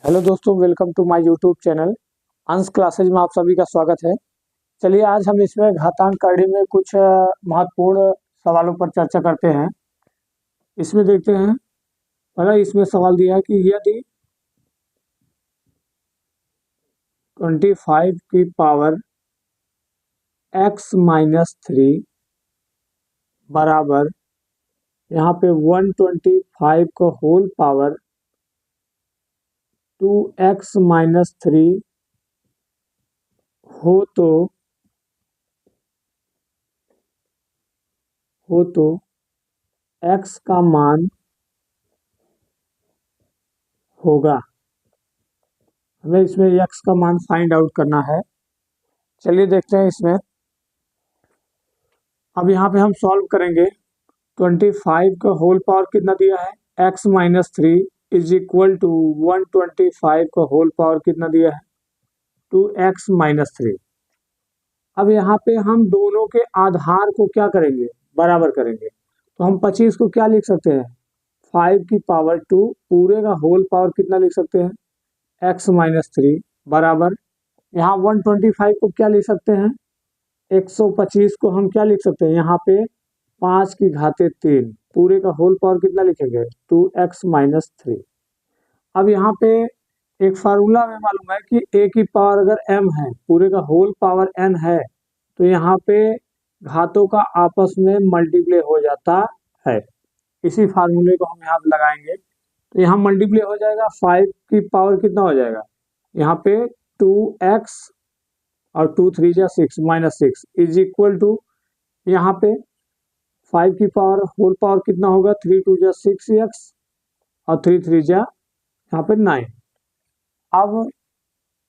Hello दोस्तों, welcome to my YouTube channel. Ansh classes में आप सभी का स्वागत है। चलिए आज हम इसमें घातांक करणी में कुछ महत्वपूर्ण सवालों पर चर्चा करते हैं। इसमें देखते हैं, पहला इसमें सवाल दिया है कि यदि 25 की पावर x-3 बराबर यहाँ पे 125 का होल पावर 2x-3 हो तो x का मान होगा। हमें इसमें x का मान फाइंड आउट करना है। चलिए देखते हैं इसमें। अब यहाँ पे हम सॉल्व करेंगे। 25 का होल पावर कितना दिया है, x-3 इज इक्वल टू 125 का होल पावर कितना दिया है, 2x-3। अब यहाँ पे हम दोनों के आधार को क्या करेंगे, बराबर करेंगे। तो हम 25 को क्या लिख सकते हैं, 5 की पावर 2 पूरे का होल पावर कितना लिख सकते हैं, x-3 बराबर यहाँ 125 को क्या लिख सकते हैं, 125 को हम क्या लिख सकते हैं, यहाँ पे 5 की घाते 3 पूरे का होल पावर कितना लिखेंगे, 2x-3। अब यहाँ पे एक फार्मूला में मालूम है कि a की पावर अगर m है, पूरे का होल पावर n है, तो यहाँ पे घातों का आपस में मल्टीप्लाई हो जाता है। इसी फार्मूले को हम यहाँ पे लगाएंगे तो यहाँ मल्टीप्लाई हो जाएगा। 5 की पावर कितना हो जाएगा, यहाँ पे 2x और 2 3 जा 6 -6 इज इक्वल टू यहाँ पे 5 की पावर होल पावर कितना होगा, 3 2 जा 6x और 3 3 जा यहाँ पे 9। अब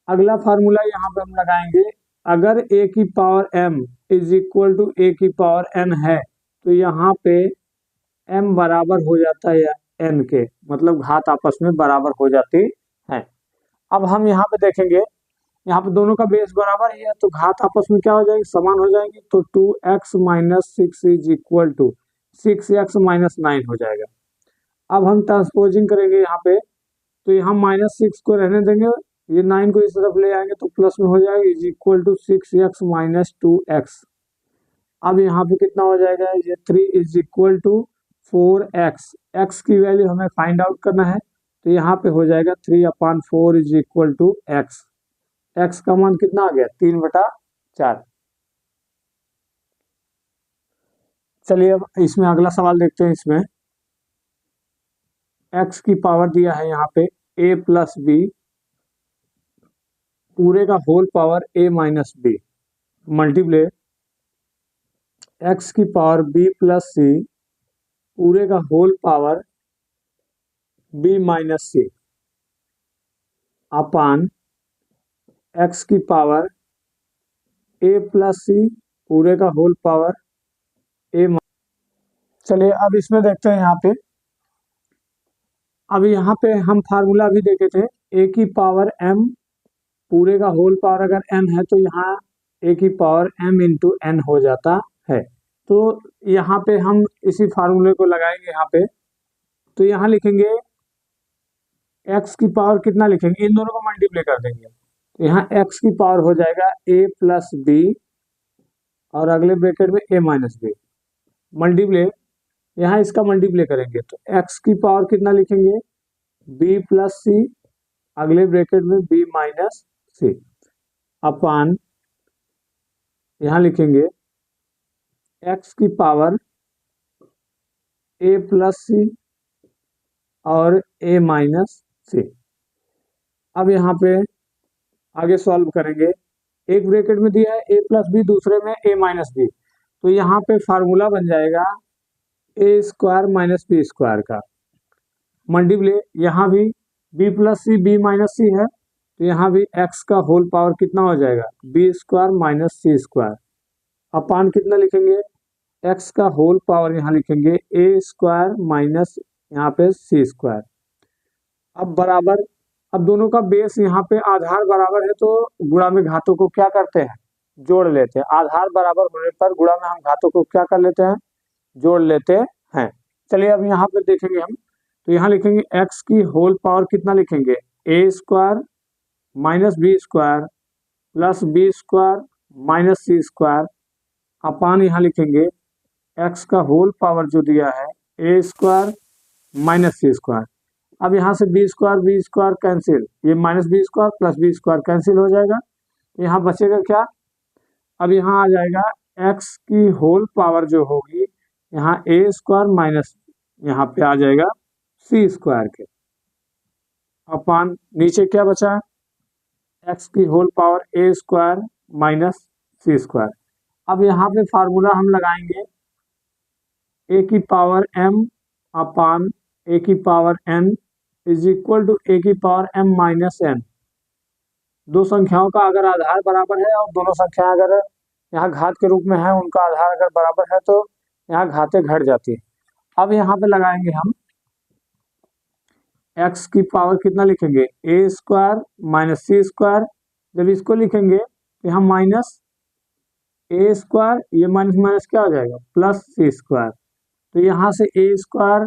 अगला फार्मूला यहाँ पे हम लगाएंगे, अगर a की power m is equal to a की पावर n है तो यहाँ पे m बराबर हो जाता है n के, मतलब घात आपस में बराबर हो जाती है। अब हम यहाँ पे देखेंगे, यहाँ पे दोनों का बेस बराबर ही है तो घात आपस में क्या हो जाएगी, समान हो जाएंगी। तो 2x-6 is equal to 6x-9 हो जाएगा। अब हम ट्रांसपोजिंग करेंगे यहाँ पे, तो यहाँ -6 को रहने देंगे, ये 9 को इस तरफ ले आएंगे तो प्लस में हो जाएगा is equal to 6x - 2x। अब यहाँ पे कितना हो जाएगा, ये 3 is equal to 4x। x की वैल्यू हमें फाइंड आउट करना है तो यहाँ पे हो जाएगा 3/4 is equal to x। x का मान कितना आ गया, 3/4। चलिए अब इसमें अगला सवाल देखते हैं। इसमें x की पावर दिया है यहाँ पे a प्लस बी पूरे का whole power a minus B multiply x की पावर b प्लस सी पूरे का whole power b minus C upon x की पावर a प्लस सी पूरे का होल पावर a। चलिए अब इसमें देखते हैं यहाँ पे। अब यहाँ पे हम फार्मूला भी देखे थे, a की पावर m पूरे का होल पावर अगर n है तो यहाँ a की पावर m इंटू n हो जाता है। तो यहाँ पे हम इसी फार्मूले को लगाएंगे यहाँ पे, तो यहाँ लिखेंगे x की पावर कितना लिखेंगे, इन दोनों को मल्टीप्लाई कर देंगे तो यहाँ x की पावर हो जाएगा a प्लस बी और अगले ब्रैकेट में a माइनस बी मल्टीप्लाई, यहाँ इसका मल्टीप्लाई करेंगे तो x की पावर कितना लिखेंगे, b प्लस सी अगले ब्रैकेट में b माइनस सी अपान यहाँ लिखेंगे x की पावर a प्लस सी और a माइनस सी। अब यहाँ पे आगे सॉल्व करेंगे, एक ब्रैकेट में दिया है a प्लस बी, दूसरे में a माइनस बी, तो यहाँ पे फार्मूला बन जाएगा a square minus B square का मल्टीप्ले, यहाँ भी b plus C b minus C है तो यहाँ भी x का होल पावर कितना हो जाएगा, b square minus C square अपान कितना लिखेंगे, x का होल पावर यहाँ लिखेंगे a स्क्वायर माइनस यहाँ पे सी स्क्वायर। अब बराबर, अब दोनों का बेस यहाँ पे आधार बराबर है तो गुणा में घातों को क्या करते हैं, जोड़ लेते हैं। आधार बराबर होने पर गुणा में हम घातों को क्या कर लेते हैं, जोड़ लेते हैं। चलिए अब यहाँ पे देखेंगे हम, तो यहाँ लिखेंगे x की होल पावर कितना लिखेंगे, A square minus B square plus B square minus C square upon यहाँ लिखेंगे एक्स का होल पावर जो दिया है A square minus C square. अब यहाँ से बी स्क्वायर कैंसिल, ये minus B square plus B square cancel हो जाएगा। यहाँ बचेगा क्या, अब यहाँ आ जाएगा एक्स की होल पावर जो होगी यहाँ ए स्क्वायर माइनस यहाँ पे आ जाएगा सी स्क्वायर के अपान नीचे क्या बचा, एक्स की होल पावर ए स्क्वायर माइनस सी स्क्वायर। अब यहाँ पे फार्मूला हम लगाएंगे ए की पावर m अपान ए की power n is equal to A की पावर m माइनस n। दो संख्याओं का अगर आधार बराबर है और दोनों संख्याएं अगर यहाँ घात के रूप में है, उनका आधार अगर बराबर है तो यहाँ घातें घट जाती है। अब यहाँ पे लगाएंगे हम x की पावर कितना लिखेंगे A square minus C square. जब इसको लिखेंगे तो यहाँ माइनस ए स्क्वायर, ये माइनस माइनस क्या हो जाएगा प्लस सी स्क्वायर। तो यहाँ से ए स्क्वायर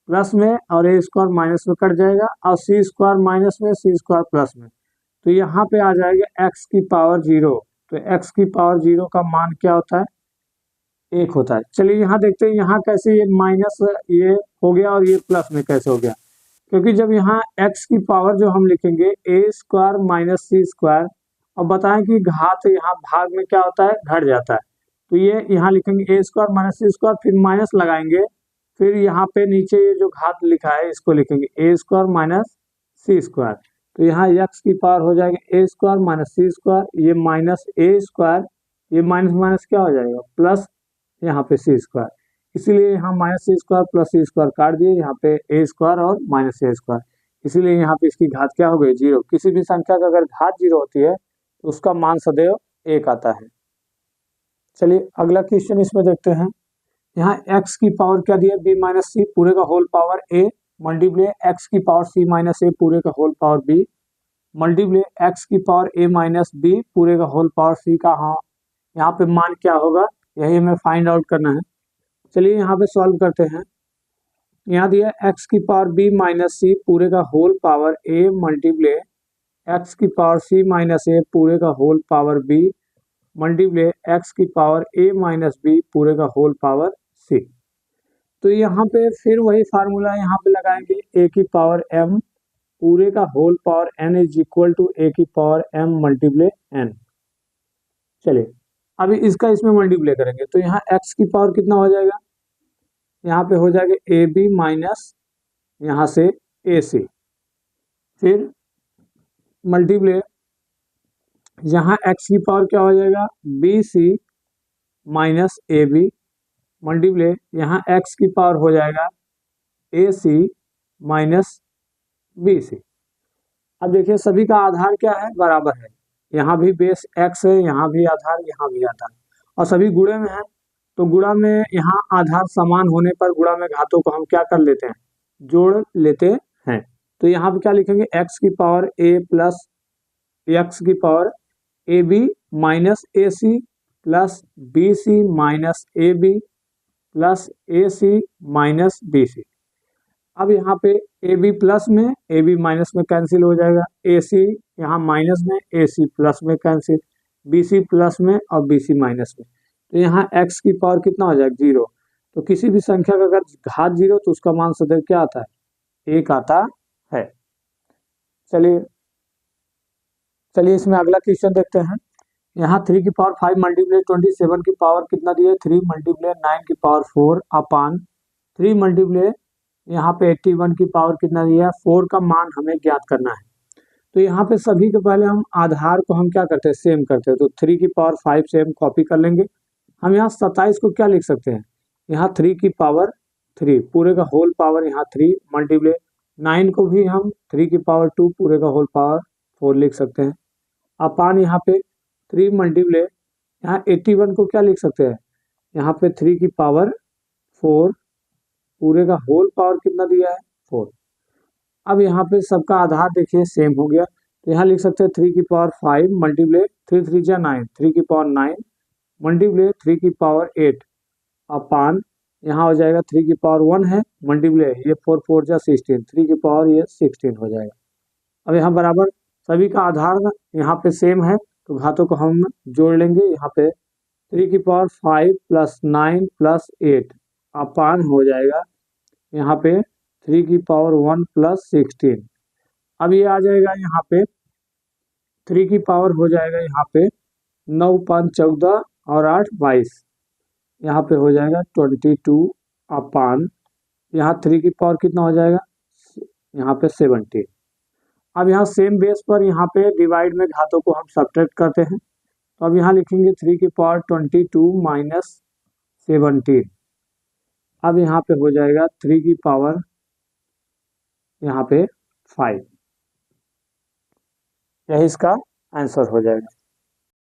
प्लस में और ए स्क्वायर माइनस में कट जाएगा और सी स्क्वायर माइनस में सी स्क्वायर प्लस में, तो यहाँ पे आ जाएगा एक्स की पावर 0। तो एक्स की पावर 0 का मान क्या होता है, 1 होता है। चलिए यहाँ देखते हैं यहाँ कैसे ये माइनस ये हो गया और ये प्लस में कैसे हो गया, क्योंकि जब यहाँ एक्स की पावर जो हम लिखेंगे A square minus C square, और बताएं कि घात यहाँ भाग में क्या होता है घट जाता है, तो ये यहाँ लिखेंगे A square minus C square, फिर माइनस लगाएंगे, फिर यहाँ पे नीचे ये जो घात लिखा है इसको लिखेंगे A square minus C square. तो यहाँ एक्स की पावर हो जाएगा ए स्क्वायर माइनस सी स्क्वायर, ये माइनस ए स्क्वायर, ये माइनस माइनस क्या हो जाएगा प्लस यहाँ पे सी स्क्वायर, इसीलिए यहाँ माइनस सी स्क्वायर प्लस सी स्क्वायर काट दिए, यहाँ पे ए स्क्वायर और माइनस ए स्क्वायर, इसीलिए यहाँ पे इसकी घात क्या हो गई 0। किसी भी संख्या का अगर घात 0 होती है तो उसका मान सदैव 1 आता है। चलिए अगला क्वेश्चन इसमें देखते हैं। यहाँ x की पावर क्या दिया b माइनस सी पूरे का whole power a multiply x की पावर c माइनस a पूरे का whole power b multiply x की पावर a माइनस b पूरे का होल पावर c का, हाँ यहाँ पे मान क्या होगा यही हमें फाइंड आउट करना है। चलिए यहाँ पे सॉल्व करते हैं। यहाँ दिया x की पावर b माइनस सी पूरे का whole power a multiply x की पावर c माइनस a पूरे का whole power b multiply x की पावर a माइनस b पूरे का होल पावर c। तो यहाँ पे फिर वही फार्मूला यहाँ पे लगाएंगे a की पावर m पूरे का whole power n is equal to a की पावर m मल्टीप्लाई n। चलिए अभी इसका इसमें मल्टीप्लाई करेंगे तो यहाँ x की पावर कितना हो जाएगा, यहाँ पे हो जाएगा ए बी माइनस यहाँ से ए सी, फिर मल्टीप्लाई यहाँ x की पावर क्या हो जाएगा B C minus A B multiply यहाँ x की पावर हो जाएगा A C minus B C. अब देखिए सभी का आधार क्या है बराबर है, यहाँ भी बेस x है, यहाँ भी आधार, यहाँ भी आधार, और सभी गुणे में है। तो गुणा में यहाँ आधार समान होने पर गुणा में घातों को हम क्या कर लेते हैं जोड़ लेते हैं। तो यहाँ पे क्या लिखेंगे x की पावर a प्लस एक्स की power A B minus A C plus B C minus A B plus A C minus B C. अब यहाँ पे ए बी प्लस में ए बी माइनस में कैंसिल हो जाएगा, ए सी यहाँ minus में ए सी प्लस में कैंसिल, बी सी प्लस में और बी सी माइनस में। तो यहाँ x की पावर कितना हो जाएगा 0। तो किसी भी संख्या का अगर घात 0 तो उसका मान सदैव क्या आता है 1 आता है। चलिए इसमें अगला क्वेश्चन देखते हैं। यहाँ 3 की पावर 5 मल्टीप्लाई 27 की पावर कितना दिया है 3 मल्टीप्लाई 9 की पावर 4 अपान 3 मल्टीप्लाई यहाँ पे 81 की पावर कितना दिया है 4 का मान हमें ज्ञात करना है। तो यहाँ पे सभी के पहले हम आधार को हम क्या करते हैं सेम करते हैं, तो 3 की पावर 5 से हम कॉपी कर लेंगे। हम यहाँ 27 को क्या लिख सकते हैं, यहाँ 3 की पावर 3 पूरे का होल पावर यहाँ 3 मल्टीप्लाई 9 को भी हम 3 की पावर 2 पूरे का होल पावर 4 लिख सकते हैं अपान यहाँ पे 3 मल्टीप्लाई यहाँ 81 को क्या लिख सकते हैं यहाँ पे 3 की पावर 4 पूरे का होल पावर कितना दिया है 4। अब यहाँ पे सबका आधार देखिए सेम हो गया, तो यहाँ लिख सकते हैं 3 की पावर 5 मल्टीप्लाई 3 3 जा 9 3 की पावर 9 मल्टीप्लाई 3 की पावर 8 अपान यहाँ हो जाएगा 3 की पावर 1 है मल्टीप्लाई ये 4 4 जा 16 3 की पावर ये 16 हो जाएगा। अब यहाँ बराबर सभी का आधार यहाँ पे सेम है तो घातों को हम जोड़ लेंगे। यहाँ पे 3 की पावर 5 प्लस 9 प्लस 8 अपान हो जाएगा यहाँ पे 3 की पावर 1 प्लस 16। अब ये आ जाएगा यहाँ पे 3 की पावर हो जाएगा यहाँ पे 9 5 14 और 8 22, यहाँ पे हो जाएगा 22 अपान यहाँ 3 की पावर कितना हो जाएगा यहाँ पे 17। अब यहाँ सेम बेस पर यहाँ पे डिवाइड में घातों को हम सब्ट्रैक्ट करते हैं तो अब यहाँ लिखेंगे 3 की पावर 22 माइनस 17। अब यहाँ पे हो जाएगा 3 की पावर यहाँ पे 5, यही इसका आंसर हो जाएगा।